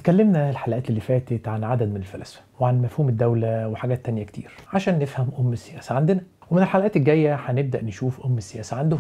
اتكلمنا الحلقات اللي فاتت عن عدد من الفلاسفة وعن مفهوم الدولة وحاجات تانية كتير عشان نفهم السياسة عندنا. ومن الحلقات الجاية هنبدأ نشوف السياسة عندهم.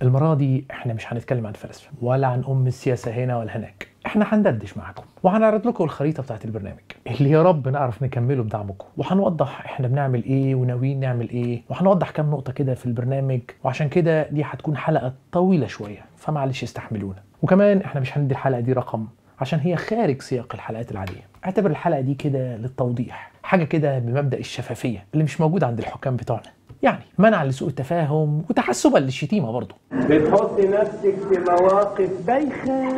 المرة دي احنا مش هنتكلم عن فلسفة ولا عن السياسة هنا ولا هناك، احنا هندردش معاكم وهنعرض لكم الخريطة بتاعت البرنامج اللي يا رب نعرف نكمله بدعمكم، وهنوضح احنا بنعمل ايه وناويين نعمل ايه، وهنوضح كام نقطة كده في البرنامج. وعشان كده دي هتكون حلقة طويلة شوية، فمعلش استحملونا. وكمان احنا مش هندي الحلقة دي رقم عشان هي خارج سياق الحلقات العادية. اعتبر الحلقة دي كده للتوضيح، حاجة كده بمبدأ الشفافية اللي مش موجود عند الحكام بتوعنا، يعني منع لسوء التفاهم وتحسبا للشتيمة برضه. بتحط نفسك في مواقف بايخة.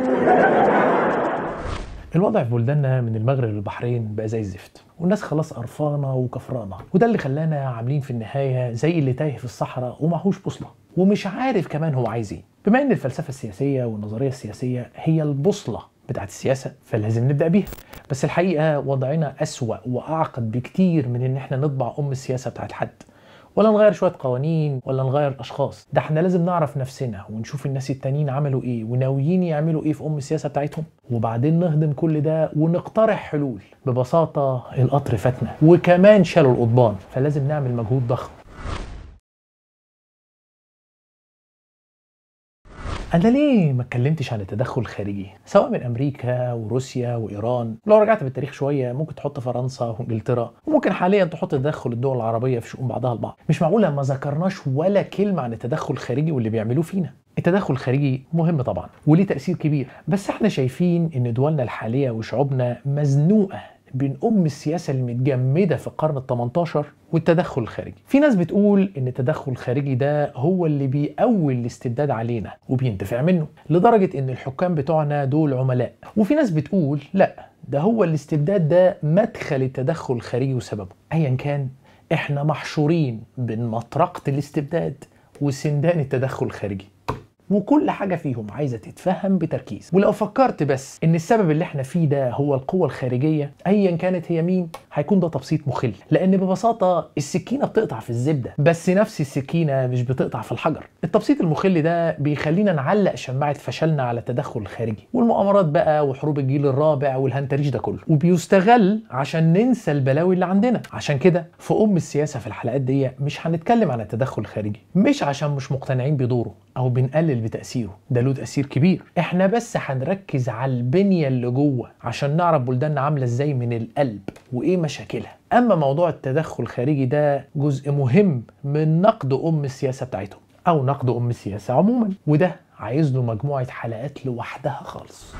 الوضع في بلداننا من المغرب للبحرين بقى زي الزفت، والناس خلاص قرفانة وكفرانة، وده اللي خلانا عاملين في النهاية زي اللي تايه في الصحراء ومعهوش بوصلة ومش عارف كمان هو عايز ايه. بما ان الفلسفة السياسية والنظرية السياسية هي البوصلة بتاعت السياسة، فلازم نبدأ بيها. بس الحقيقة وضعنا أسوأ وأعقد بكتير من ان احنا نطبع السياسة بتاعت حد، ولا نغير شوية قوانين، ولا نغير أشخاص. ده احنا لازم نعرف نفسنا ونشوف الناس التانيين عملوا ايه وناويين يعملوا ايه في السياسة بتاعتهم، وبعدين نهضم كل ده ونقترح حلول. ببساطة القطر فاتنا وكمان شالوا القضبان، فلازم نعمل مجهود ضخم. أنا ليه ما اتكلمتش عن التدخل الخارجي سواء من أمريكا وروسيا وإيران؟ لو رجعت بالتاريخ شوية ممكن تحط فرنسا وإنجلترا، وممكن حاليا تحط تدخل الدول العربية في شؤون بعضها البعض. مش معقولة ما ذكرناش ولا كلمة عن التدخل الخارجي واللي بيعملوه فينا. التدخل الخارجي مهم طبعا وليه تأثير كبير، بس احنا شايفين إن دولنا الحالية وشعوبنا مزنوقة بين السياسة المتجمدة في القرن ال18 والتدخل الخارجي. في ناس بتقول ان التدخل الخارجي ده هو اللي بيقوي الاستبداد علينا وبينتفع منه، لدرجة ان الحكام بتوعنا دول عملاء. وفي ناس بتقول لا، ده هو الاستبداد ده مدخل التدخل الخارجي وسببه. ايا كان، احنا محشورين بين مطرقة الاستبداد وسندان التدخل الخارجي، وكل حاجة فيهم عايزة تتفهم بتركيز. ولو فكرت بس ان السبب اللي احنا فيه ده هو القوة الخارجية ايا كانت هي مين، هيكون ده تبسيط مخل. لان ببساطة السكينة بتقطع في الزبدة، بس نفس السكينة مش بتقطع في الحجر. التبسيط المخل ده بيخلينا نعلق شماعة فشلنا على التدخل الخارجي والمؤامرات بقى وحروب الجيل الرابع والهنتريش ده كله، وبيستغل عشان ننسى البلاوي اللي عندنا. عشان كده في السياسة في الحلقات دي مش هنتكلم عن التدخل الخارجي، مش عشان مش مقتنعين بدوره او بنقلل بتأثيره، ده له تأثير كبير. احنا بس هنركز على البنية اللي جوه عشان نعرف بلداننا عاملة ازاي من القلب وايه مشاكلها. اما موضوع التدخل الخارجي ده جزء مهم من نقد السياسة بتاعتهم او نقد السياسة عموما، وده عايز له مجموعة حلقات لوحدها خالص.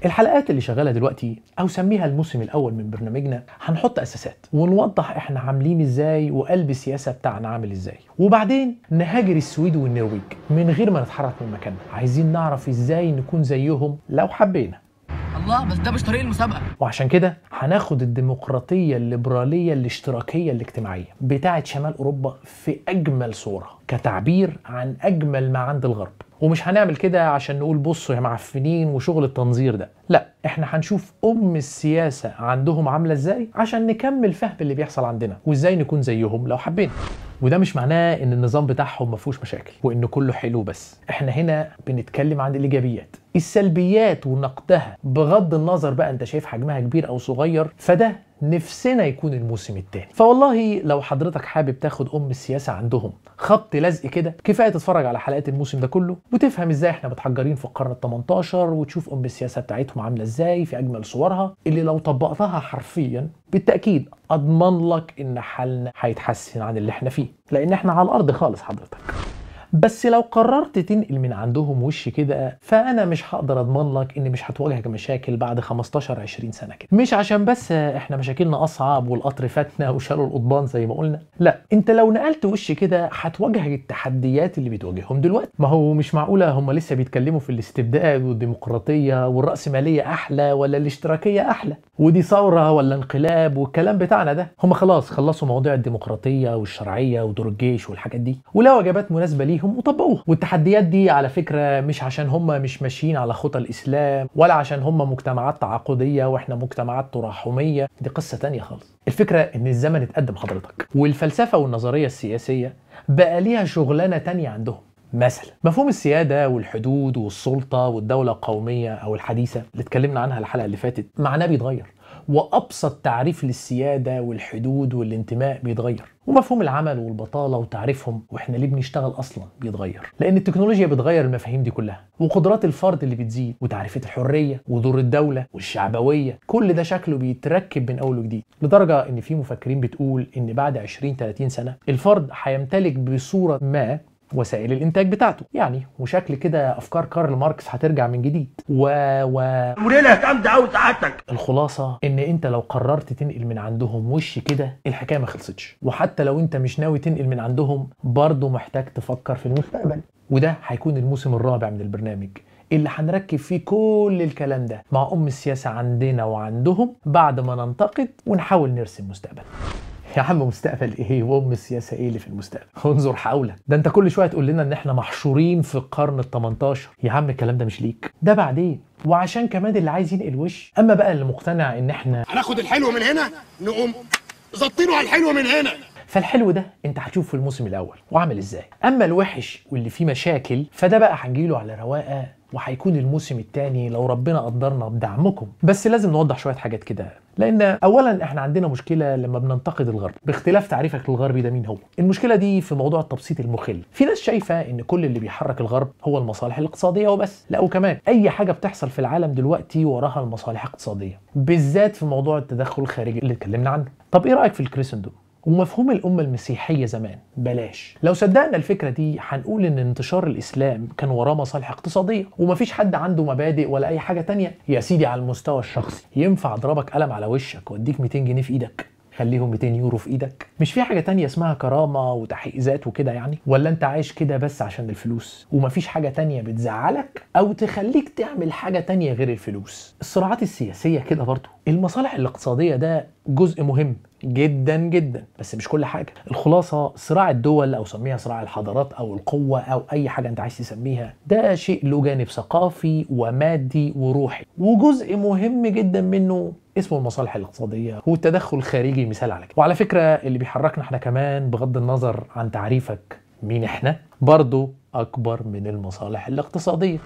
الحلقات اللي شغالة دلوقتي او سميها الموسم الاول من برنامجنا هنحط اساسات ونوضح احنا عاملين ازاي وقلب السياسة بتاعنا عامل ازاي، وبعدين نهاجر السويد والنرويج من غير ما نتحرك من مكاننا. عايزين نعرف ازاي نكون زيهم لو حبينا. الله، بس ده مش طريق المسابقة. وعشان كده هناخد الديمقراطية الليبرالية الاشتراكية الاجتماعية بتاعة شمال اوروبا في اجمل صورة كتعبير عن اجمل ما عند الغرب. ومش هنعمل كده عشان نقول بصوا يا معفنين وشغل التنظير ده، لا، احنا هنشوف السياسة عندهم عاملة ازاي عشان نكمل فهم اللي بيحصل عندنا وازاي نكون زيهم لو حبينا. وده مش معناه ان النظام بتاعهم ما فيهوش مشاكل وان كله حلو، بس احنا هنا بنتكلم عن الايجابيات. السلبيات ونقدها بغض النظر بقى انت شايف حجمها كبير او صغير، فده نفسنا يكون الموسم الثاني. فوالله لو حضرتك حابب تاخد السياسة عندهم خبط لزق كده، كفايه تتفرج على حلقات الموسم ده كله وتفهم ازاي احنا متحجرين في القرن ال18، وتشوف السياسة بتاعتهم عامله ازاي في اجمل صورها اللي لو طبقتها حرفيا بالتاكيد اضمن لك ان حالنا هيتحسن عن اللي احنا فيه، لان احنا على الارض خالص حضرتك. بس لو قررت تنقل من عندهم وش كده، فانا مش هقدر اضمن لك ان مش هتواجهك مشاكل بعد 15 20 سنه كده. مش عشان بس احنا مشاكلنا اصعب والقطر فاتنا وشالوا القضبان زي ما قلنا، لا، انت لو نقلت وش كده هتواجهك التحديات اللي بتواجههم دلوقتي. ما هو مش معقوله هم لسه بيتكلموا في الاستبداد والديمقراطيه والرأسماليه احلى ولا الاشتراكيه احلى، ودي ثوره ولا انقلاب والكلام بتاعنا ده. هم خلاص خلصوا مواضيع الديمقراطيه والشرعيه ودور الجيش والحاجات دي، ولو وجبات مناسبه ليهم وطبقوها. والتحديات دي على فكرة مش عشان هم مش ماشيين على خطى الإسلام، ولا عشان هم مجتمعات تعاقدية واحنا مجتمعات تراحمية، دي قصة تانية خالص. الفكرة ان الزمن اتقدم حضرتك، والفلسفة والنظرية السياسية بقى ليها شغلانة تانية عندهم. مثلا مفهوم السيادة والحدود والسلطة والدولة القومية أو الحديثة اللي اتكلمنا عنها الحلقة اللي فاتت معناه بيتغير، وأبسط تعريف للسيادة والحدود والانتماء بيتغير، ومفهوم العمل والبطالة وتعريفهم واحنا ليه بنشتغل أصلا بيتغير، لأن التكنولوجيا بتغير المفاهيم دي كلها، وقدرات الفرد اللي بتزيد، وتعريفات الحرية ودور الدولة والشعبوية، كل ده شكله بيتركب من أول وجديد، لدرجة إن في مفكرين بتقول إن بعد 20-30 سنة الفرد هيمتلك بصورة ما وسائل الانتاج بتاعته، يعني وشكل كده افكار كارل ماركس هترجع من جديد وليلة جامدة قوي سعادتك. الخلاصه ان انت لو قررت تنقل من عندهم وش كده الحكايه ما خلصتش، وحتى لو انت مش ناوي تنقل من عندهم برضه محتاج تفكر في المستقبل، وده هيكون الموسم الرابع من البرنامج اللي هنركب فيه كل الكلام ده مع السياسه عندنا وعندهم بعد ما ننتقد ونحاول نرسم مستقبل. يا عم مستقبل ايه السياسه ايه اللي في المستقبل؟ انظر حولك، ده انت كل شويه تقول لنا ان احنا محشورين في القرن ال18. يا عم الكلام ده مش ليك، ده بعدين، وعشان كمان اللي عايز ينقل وش. اما بقى اللي مقتنع ان احنا هناخد الحلو من هنا نقوم ظابطينه على الحلو من هنا، فالحلو ده انت هتشوف في الموسم الاول وعامل ازاي. اما الوحش واللي فيه مشاكل فده بقى هنجيله على رواقه، وهيكون الموسم الثاني لو ربنا قدرنا بدعمكم. بس لازم نوضح شويه حاجات كده، لان اولا احنا عندنا مشكله لما بننتقد الغرب باختلاف تعريفك للغربي ده مين هو. المشكله دي في موضوع التبسيط المخل. في ناس شايفه ان كل اللي بيحرك الغرب هو المصالح الاقتصاديه وبس، لا وكمان اي حاجه بتحصل في العالم دلوقتي وراها المصالح الاقتصاديه، بالذات في موضوع التدخل الخارجي اللي اتكلمنا عنه. طب ايه رايك في الكريستندوم ومفهوم الأمة المسيحية زمان؟ بلاش. لو صدقنا الفكرة دي هنقول إن انتشار الإسلام كان وراه مصالح اقتصادية، ومفيش حد عنده مبادئ ولا أي حاجة تانية. يا سيدي على المستوى الشخصي ينفع أضربك قلم على وشك وأديك 200 جنيه في إيدك، خليهم 200 يورو في إيدك؟ مش في حاجة تانية اسمها كرامة وتحقيق ذات وكده يعني؟ ولا أنت عايش كده بس عشان الفلوس ومفيش حاجة تانية بتزعلك أو تخليك تعمل حاجة تانية غير الفلوس؟ الصراعات السياسية كده برضو. المصالح الاقتصادية ده جزء مهم جدا جدا، بس مش كل حاجه. الخلاصه صراع الدول او سميها صراع الحضارات او القوه او اي حاجه انت عايز تسميها، ده شيء له جانب ثقافي ومادي وروحي، وجزء مهم جدا منه اسمه المصالح الاقتصاديه والتدخل الخارجي مثال على كده. وعلى فكره اللي بيحركنا احنا كمان بغض النظر عن تعريفك مين احنا برضو اكبر من المصالح الاقتصاديه.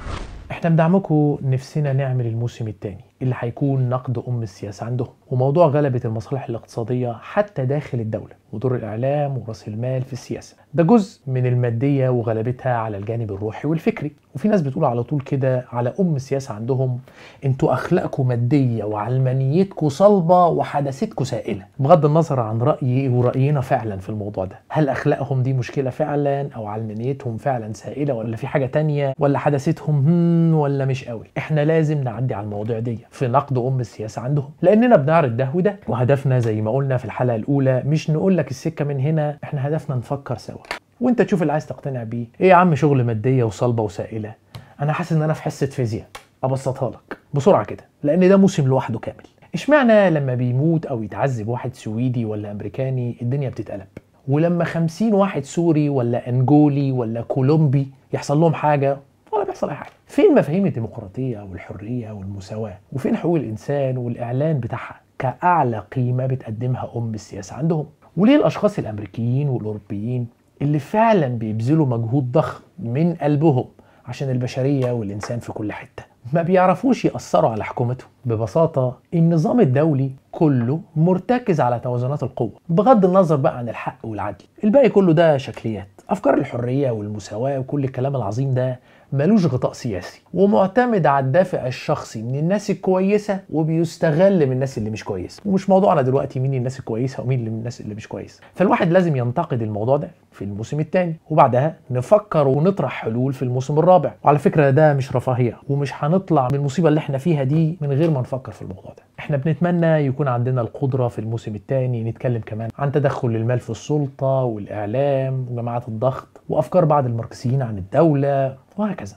احنا بدعمكم نفسنا نعمل الموسم الثاني اللي هيكون نقد السياسة عندهم، وموضوع غلبة المصالح الاقتصادية حتى داخل الدولة، ودور الإعلام ورأس المال في السياسة. ده جزء من المادية وغلبتها على الجانب الروحي والفكري. وفي ناس بتقول على طول كده على السياسة عندهم: انتوا أخلاقكم مادية وعلمانيتكم صلبة وحداثتكم سائلة. بغض النظر عن رأيي ورأينا فعلا في الموضوع ده، هل أخلاقهم دي مشكلة فعلا أو علمانيتهم فعلا سائلة، ولا في حاجة تانية، ولا حداثتهم ولا مش قوي؟ احنا لازم نعدي على المواضيع دي في نقد السياسة عندهم، لأننا بنعرض ده وده، وهدفنا زي ما قلنا في الحلقة الأولى مش نقول لك السكة من هنا، احنا هدفنا نفكر سوا وانت تشوف اللي عايز تقتنع بيه. ايه يا عم شغل مادية وصلبة وسائلة؟ انا حاسس ان انا في حصة فيزياء. ابسطها لك بسرعة كده لان ده موسم لوحده كامل. اشمعنى لما بيموت او يتعذب واحد سويدي ولا امريكاني الدنيا بتتقلب، ولما 50 واحد سوري ولا انجولي ولا كولومبي يحصل لهم حاجة ولا بيحصل اي حاجة؟ فين مفاهيم الديمقراطية والحرية والمساواة؟ وفين حقوق الانسان والاعلان بتاعها كأعلى قيمة بتقدمها السياسة عندهم؟ وليه الاشخاص الامريكيين والاوروبيين اللي فعلا بيبذلوا مجهود ضخم من قلبهم عشان البشرية والإنسان في كل حتة ما بيعرفوش يأثروا على حكومتهم؟ ببساطة النظام الدولي كله مرتكز على توازنات القوة بغض النظر بقى عن الحق والعدل. الباقي كله ده شكليات. أفكار الحرية والمساواة وكل الكلام العظيم ده ملوش غطاء سياسي، ومعتمد على الدافع الشخصي من الناس الكويسة وبيستغل من الناس اللي مش كويسة. ومش موضوعنا دلوقتي مين الناس الكويسة ومين من الناس اللي مش كويسة. فالواحد لازم ينتقد الموضوع ده في الموسم الثاني، وبعدها نفكر ونطرح حلول في الموسم الرابع. وعلى فكرة ده مش رفاهية، ومش هنطلع من المصيبة اللي احنا فيها دي من غير ما نفكر في الموضوع ده. احنا بنتمنى يكون عندنا القدرة في الموسم الثاني نتكلم كمان عن تدخل المال في السلطة والإعلام وجماعات الضغط وأفكار بعض الماركسيين عن الدولة وهكذا.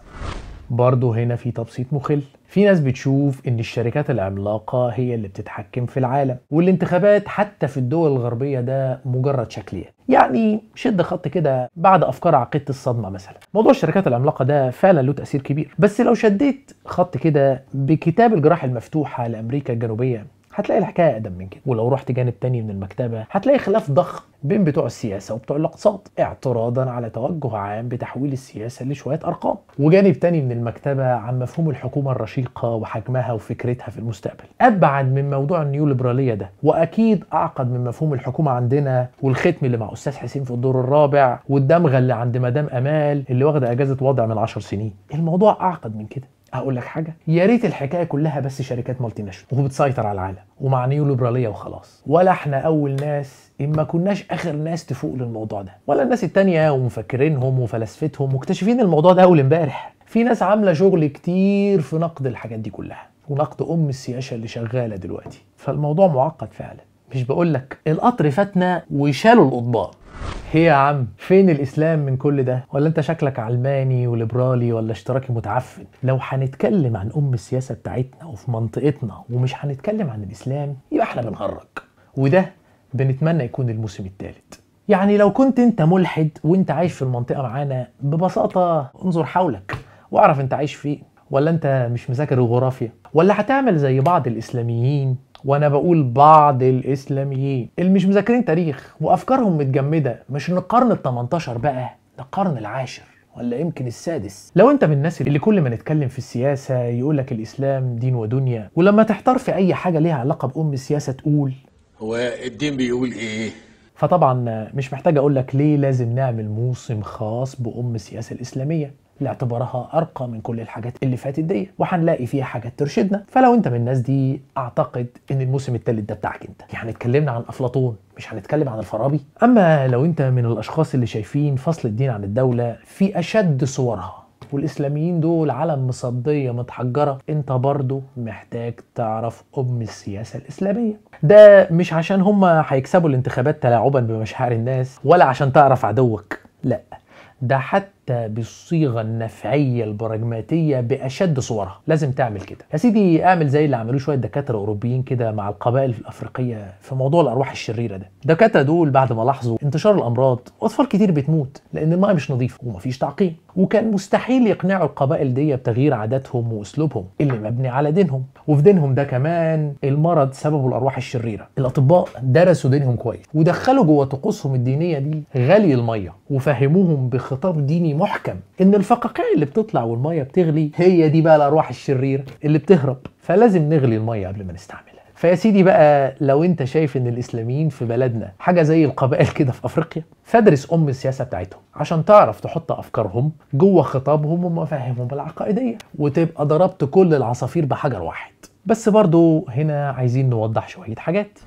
برضه هنا في تبسيط مخل. في ناس بتشوف ان الشركات العملاقة هي اللي بتتحكم في العالم، والانتخابات حتى في الدول الغربية ده مجرد شكليات. يعني شد خط كده بعد افكار عقيدة الصدمة مثلا. موضوع الشركات العملاقة ده فعلا له تأثير كبير، بس لو شديت خط كده بكتاب الجراح المفتوحة لأمريكا الجنوبية هتلاقي الحكايه اقدم من كده. ولو رحت جانب تاني من المكتبه هتلاقي خلاف ضخم بين بتوع السياسه وبتوع الاقتصاد، اعتراضا على توجه عام بتحويل السياسه لشويه ارقام. وجانب تاني من المكتبه عن مفهوم الحكومه الرشيقه وحجمها وفكرتها في المستقبل. ابعد من موضوع النيوليبراليه ده، واكيد اعقد من مفهوم الحكومه عندنا والختم اللي مع استاذ حسين في الدور الرابع والدمغه اللي عند مدام امال اللي واخده اجازه وضع من 10 سنين. الموضوع اعقد من كده. هقول لك حاجه، يا ريت الحكايه كلها بس شركات مالتي ناشونال وبتسيطر على العالم ومع نيوليبراليه وخلاص، ولا احنا اول ناس إن ما كناش اخر ناس تفوق للموضوع ده، ولا الناس التانية ومفكرينهم وفلاسفتهم مكتشفين الموضوع ده اول امبارح. في ناس عامله شغل كتير في نقد الحاجات دي كلها ونقد السياسه اللي شغاله دلوقتي. فالموضوع معقد فعلا. مش بقول لك القطر فاتنا وشالوا القضبان. هي يا عم فين الاسلام من كل ده؟ ولا انت شكلك علماني وليبرالي ولا اشتراكي متعفن؟ لو هنتكلم عن السياسه بتاعتنا وفي منطقتنا ومش هنتكلم عن الاسلام يبقى احنا بنهرج. وده بنتمنى يكون الموسم الثالث. يعني لو كنت انت ملحد وانت عايش في المنطقه معانا، ببساطه انظر حولك واعرف انت عايش فين. ولا انت مش مذاكر الجغرافيا؟ ولا هتعمل زي بعض الاسلاميين، وانا بقول بعض الاسلاميين اللي مش مذاكرين تاريخ وافكارهم متجمده، مش ان القرن ال18 بقى، ده القرن العاشر ولا يمكن السادس. لو انت من الناس اللي كل ما نتكلم في السياسه يقولك الاسلام دين ودنيا، ولما تحتار في اي حاجه ليها علاقه السياسه تقول هو الدين بيقول ايه؟ فطبعا مش محتاج اقولك ليه لازم نعمل موسم خاص السياسه الاسلاميه لاعتبارها ارقى من كل الحاجات اللي فاتت دي، وهنلاقي فيها حاجات ترشدنا. فلو انت من الناس دي اعتقد ان الموسم الثالث ده بتاعك انت. يعني اتكلمنا عن افلاطون، مش هنتكلم عن الفارابي. اما لو انت من الاشخاص اللي شايفين فصل الدين عن الدوله في اشد صورها والاسلاميين دول علم مصديه متحجره، انت برضو محتاج تعرف السياسه الاسلاميه. ده مش عشان هم هيكسبوا الانتخابات تلاعبا بمشاعر الناس ولا عشان تعرف عدوك، لا، ده حتى بالصيغه النفعيه البراجماتيه باشد صورها لازم تعمل كده. يا سيدي اعمل زي اللي عملوه شويه دكاتره اوروبيين كده مع القبائل الافريقيه في موضوع الارواح الشريره ده. الدكاتره دول بعد ما لاحظوا انتشار الامراض واطفال كتير بتموت لان الماء مش نظيف ومفيش تعقيم، وكان مستحيل يقنعوا القبائل دي بتغيير عاداتهم واسلوبهم اللي مبني على دينهم، وفي دينهم ده كمان المرض سببه الارواح الشريره. الاطباء درسوا دينهم كويس ودخلوا جوه طقوسهم الدينيه دي غلي الميه، وفهموهم بخطاب ديني محكم ان الفقاقيع اللي بتطلع والميه بتغلي هي دي بقى الارواح الشريره اللي بتهرب، فلازم نغلي الميه قبل ما نستعملها. فيا سيدي بقى لو انت شايف ان الاسلاميين في بلدنا حاجه زي القبائل كده في افريقيا، فادرس السياسه بتاعتهم عشان تعرف تحط افكارهم جوه خطابهم ومفاهيمهم العقائديه، وتبقى ضربت كل العصافير بحجر واحد. بس برضو هنا عايزين نوضح شويه حاجات.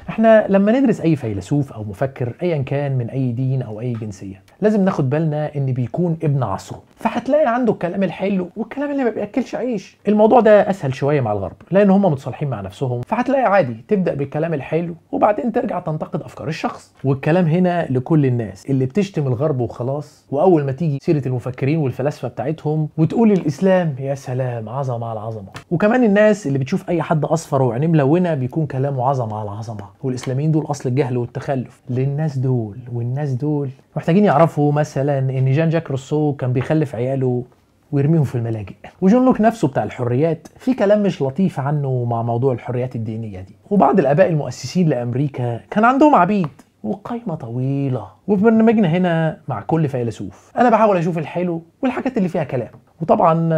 احنا لما ندرس اي فيلسوف او مفكر ايا كان من اي دين او اي جنسيه، لازم ناخد بالنا ان بيكون ابن عصره، فهتلاقي عنده الكلام الحلو والكلام اللي ما بياكلش عيش. الموضوع ده اسهل شويه مع الغرب لان هم متصالحين مع نفسهم، فهتلاقي عادي تبدا بالكلام الحلو وبعدين ترجع تنتقد افكار الشخص. والكلام هنا لكل الناس اللي بتشتم الغرب وخلاص، واول ما تيجي سيره المفكرين والفلاسفه بتاعتهم وتقول الاسلام يا سلام عظمه على عظمه، وكمان الناس اللي بتشوف اي حد اصفر وعينيه ملونه بيكون كلامه عظمه على عظمه، والاسلاميين دول اصل الجهل والتخلف. للناس دول والناس دول محتاجين يعرفوا مثلا ان جان جاك روسو كان بيخلف عياله ويرميهم في الملاجئ، وجون لوك نفسه بتاع الحريات في كلام مش لطيف عنه مع موضوع الحريات الدينيه دي. وبعض الاباء المؤسسين لامريكا كان عندهم عبيد، وقائمه طويله. وفي برنامجنا هنا مع كل فيلسوف انا بحاول اشوف الحلو والحاجات اللي فيها كلام، وطبعا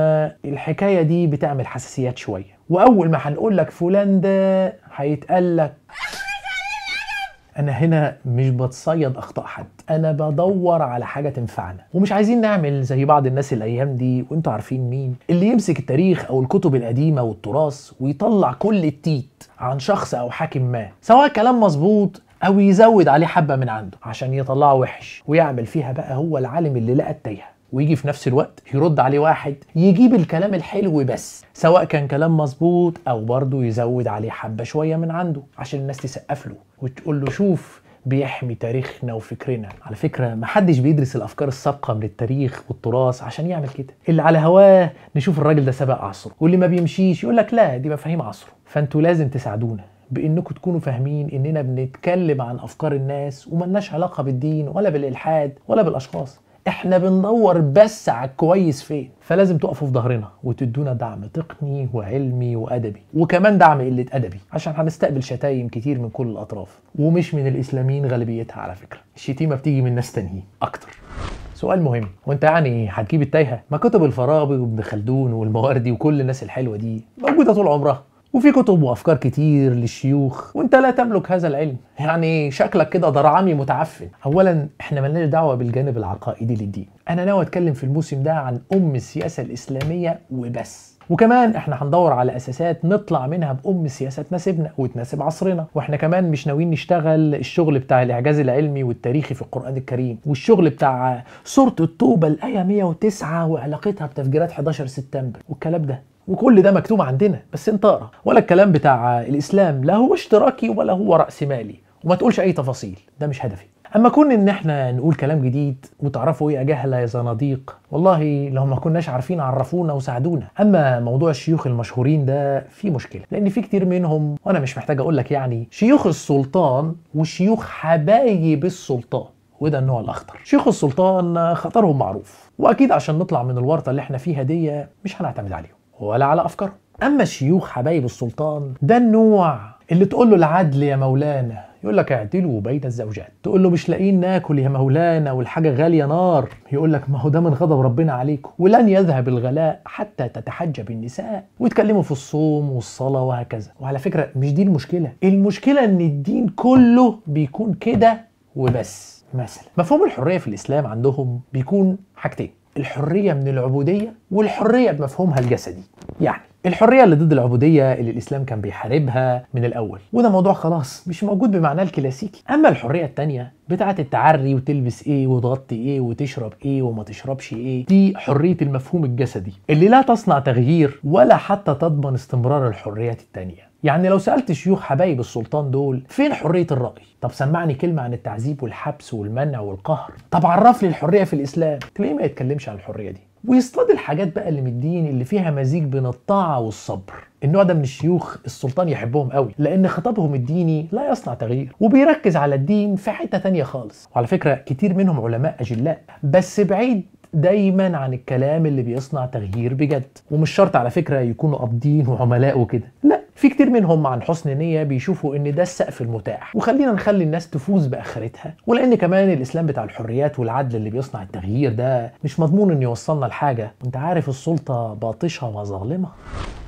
الحكايه دي بتعمل حساسيات شويه، واول ما هنقول لك فلان ده هيتقال لك أنا هنا مش بتصيد أخطاء حد، أنا بدور على حاجة تنفعنا. ومش عايزين نعمل زي بعض الناس الأيام دي، وأنتوا عارفين مين اللي يمسك التاريخ أو الكتب القديمة والتراث ويطلع كل التيت عن شخص أو حاكم ما، سواء كلام مظبوط أو يزود عليه حبة من عنده عشان يطلعه وحش، ويعمل فيها بقى هو العالم اللي لقى التايهة، ويجي في نفس الوقت يرد عليه واحد يجيب الكلام الحلو بس، سواء كان كلام مظبوط او برضه يزود عليه حبة شوية من عنده عشان الناس تسقف له وتقول له شوف بيحمي تاريخنا وفكرنا. على فكرة محدش بيدرس الافكار السابقة من التاريخ والتراث عشان يعمل كده. اللي على هواه نشوف الراجل ده سبق عصره، واللي ما بيمشيش يقول لك لا دي مفاهيم عصره. فانتوا لازم تساعدونا بانكم تكونوا فاهمين اننا بنتكلم عن افكار الناس وملناش علاقة بالدين ولا بالالحاد ولا بالاشخاص. احنا بندور بس على الكويس فين. فلازم تقفوا في ظهرنا وتدونا دعم تقني وعلمي وادبي، وكمان دعم قله ادبي، عشان هنستقبل شتايم كتير من كل الاطراف، ومش من الاسلاميين غالبيتها على فكره. الشتيمه بتيجي من ناس تانيين اكتر. سؤال مهم، وانت يعني هتجيب التايهه؟ ما كتب الفارابي وابن خلدون والمواردي وكل الناس الحلوه دي موجوده طول عمرها، وفي كتب وافكار كتير للشيوخ، وانت لا تملك هذا العلم. يعني شكلك كده ضرعامي متعفن. اولا احنا مالناش دعوه بالجانب العقائدي للدين، انا ناوي اتكلم في الموسم ده عن السياسه الاسلاميه وبس. وكمان احنا هندور على اساسات نطلع منها سياسه تناسبنا وتناسب عصرنا. واحنا كمان مش ناويين نشتغل الشغل بتاع الاعجاز العلمي والتاريخي في القران الكريم، والشغل بتاع سوره التوبه الايه 109 وعلاقتها بتفجيرات 11 سبتمبر والكلام ده. وكل ده مكتوب عندنا، بس انت اقرا. ولا الكلام بتاع الاسلام لا هو اشتراكي ولا هو رأسمالي، وما تقولش اي تفاصيل، ده مش هدفي. اما كون ان احنا نقول كلام جديد وتعرفوا ايه يا جهله يا زناديق، والله لو ما كناش عارفين عرفونا وساعدونا. اما موضوع الشيوخ المشهورين ده فيه مشكله، لان في كتير منهم، وانا مش محتاج اقول لك يعني، شيوخ السلطان وشيوخ حبايب السلطان، وده النوع الاخطر. شيوخ السلطان خطرهم معروف، واكيد عشان نطلع من الورطه اللي احنا فيها دي مش هنعتمد عليهم ولا على افكارهم. اما شيوخ حبايب السلطان ده النوع اللي تقول له العدل يا مولانا يقول لك اعدلوا بين الزوجات، تقول له مش لاقيين ناكل يا مولانا والحاجه غاليه نار، يقول لك ما هو ده من غضب ربنا عليكم، ولن يذهب الغلاء حتى تتحجب النساء، ويتكلموا في الصوم والصلاه وهكذا. وعلى فكره مش دي المشكله، المشكله ان الدين كله بيكون كده وبس. مثلا مفهوم الحريه في الاسلام عندهم بيكون حاجتين، الحريه من العبوديه والحريه بمفهومها الجسدي. يعني الحريه اللي ضد العبوديه اللي الاسلام كان بيحاربها من الاول، وده موضوع خلاص مش موجود بمعناه الكلاسيكي. اما الحريه الثانيه بتاعه التعري وتلبس ايه وتغطي ايه وتشرب ايه وما تشربش ايه، دي حريه المفهوم الجسدي اللي لا تصنع تغيير ولا حتى تضمن استمرار الحريات الثانيه. يعني لو سألت شيوخ حبايب السلطان دول فين حرية الرأي؟ طب سمعني كلمة عن التعذيب والحبس والمنع والقهر. طب عرف لي الحرية في الإسلام، تلاقيه ما يتكلمش عن الحرية دي، ويصطاد الحاجات بقى اللي من الدين اللي فيها مزيج بين الطاعة والصبر. النوع ده من الشيوخ السلطان يحبهم قوي، لأن خطابهم الديني لا يصنع تغيير، وبيركز على الدين في حتة تانية خالص. وعلى فكرة كتير منهم علماء أجلاء، بس بعيد دايما عن الكلام اللي بيصنع تغيير بجد. ومش شرط على فكرة يكونوا قابضين وعملاء وكده، لا، في كتير منهم عن حسن نية بيشوفوا ان ده السقف المتاح، وخلينا نخلي الناس تفوز باخرتها. ولان كمان الاسلام بتاع الحريات والعدل اللي بيصنع التغيير ده مش مضمون ان يوصلنا لحاجة، وانت عارف السلطة باطشة وظالمة.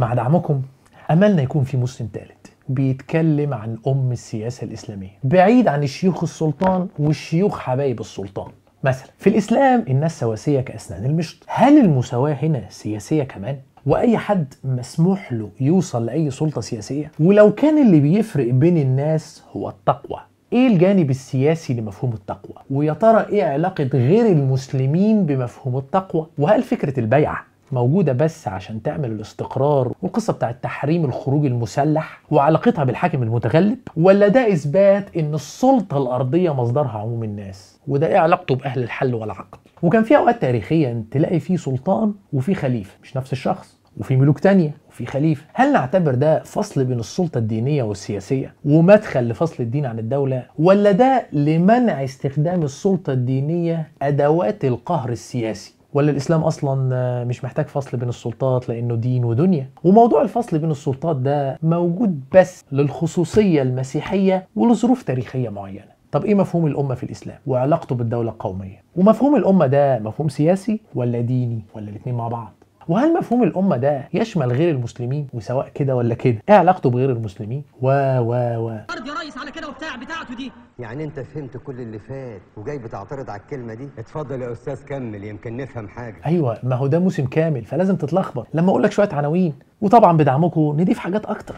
مع دعمكم املنا يكون في مسلم ثالث بيتكلم عن السياسة الاسلامية، بعيد عن الشيوخ السلطان والشيوخ حبايب السلطان. مثلا في الإسلام الناس سواسية كأسنان المشط، هل المساواة هنا سياسية كمان؟ وأي حد مسموح له يوصل لأي سلطة سياسية؟ ولو كان اللي بيفرق بين الناس هو التقوى، إيه الجانب السياسي لمفهوم التقوى؟ ويا ترى إيه علاقة غير المسلمين بمفهوم التقوى؟ وهل فكرة البيعة موجودة بس عشان تعمل الاستقرار، والقصة بتاعت تحريم الخروج المسلح وعلاقتها بالحاكم المتغلب، ولا ده إثبات إن السلطة الأرضية مصدرها عموم الناس، وده إيه علاقته بأهل الحل والعقد؟ وكان في أوقات تاريخيا تلاقي فيه سلطان وفي خليفة، مش نفس الشخص، وفي ملوك تانية وفي خليفة. هل نعتبر ده فصل بين السلطة الدينية والسياسية ومدخل لفصل الدين عن الدولة، ولا ده لمنع استخدام السلطة الدينية أدوات القهر السياسي؟ ولا الإسلام أصلا مش محتاج فصل بين السلطات لأنه دين ودنيا، وموضوع الفصل بين السلطات ده موجود بس للخصوصية المسيحية ولظروف تاريخية معينة؟ طب إيه مفهوم الأمة في الإسلام وعلاقته بالدولة القومية؟ ومفهوم الأمة ده مفهوم سياسي ولا ديني ولا الاتنين مع بعض؟ وهل مفهوم الأمة ده يشمل غير المسلمين وسواء كده ولا كده؟ إيه علاقته بغير المسلمين؟ ارض يا ريس على كده وبتاع بتاعته دي. يعني انت فهمت كل اللي فات وجاي بتعترض على الكلمه دي؟ اتفضل يا استاذ كمل يمكن نفهم حاجه. أيوة، ما هو ده موسم كامل فلازم تتلخبط لما أقول لك شوية عناوين، وطبعا بدعمكم نضيف حاجات أكتر.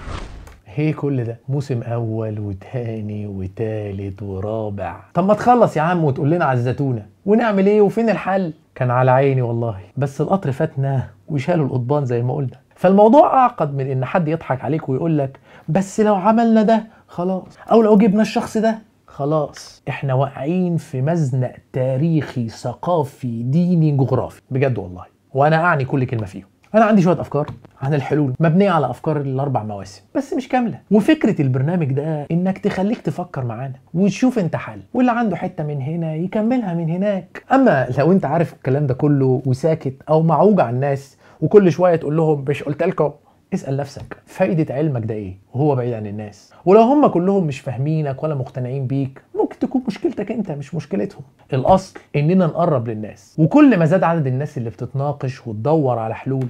هي كل ده موسم أول وتاني وتالت ورابع. طب ما تخلص يا عم وتقول لنا على الزتونة ونعمل إيه وفين الحل؟ كان على عيني والله، بس القطر فاتنا وشالوا القضبان زي ما قلنا. فالموضوع أعقد من إن حد يضحك عليك ويقول لك بس لو عملنا ده خلاص، أو لو جبنا الشخص ده خلاص. إحنا واقعين في مزنق تاريخي ثقافي ديني جغرافي بجد والله، وأنا أعني كل كلمة فيهم. انا عندي شويه افكار عن الحلول مبنيه على افكار الاربع مواسم بس مش كامله، وفكره البرنامج ده انك تخليك تفكر معانا وتشوف انت حل، واللي عنده حته من هنا يكملها من هناك. اما لو انت عارف الكلام ده كله وساكت او معوج على الناس وكل شويه تقول لهم مش قلت لكم، اسال نفسك فايده علمك ده ايه وهو بعيد عن الناس؟ ولو هم كلهم مش فاهمينك ولا مقتنعين بيك ممكن تكون مشكلتك انت مش مشكلتهم. الاصل اننا نقرب للناس، وكل ما زاد عدد الناس اللي بتتناقش وتدور على حلول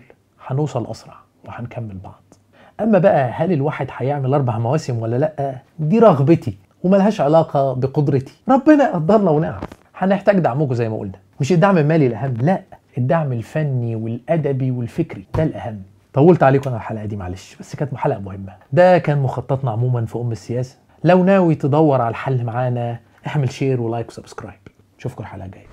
هنوصل اسرع وهنكمل بعض. اما بقى هل الواحد هيعمل 4 مواسم ولا لا، دي رغبتي وملهاش علاقه بقدرتي، ربنا يقدرنا ونعرف. هنحتاج دعمكم زي ما قلنا، مش الدعم المالي الاهم، لا الدعم الفني والادبي والفكري ده الاهم. طولت عليكم انا الحلقه دي معلش، بس كانت حلقه مهمه. ده كان مخططنا عموما في السياسه. لو ناوي تدور على الحل معانا اعمل شير ولايك وسبسكرايب. اشوفكم الحلقه الجايه.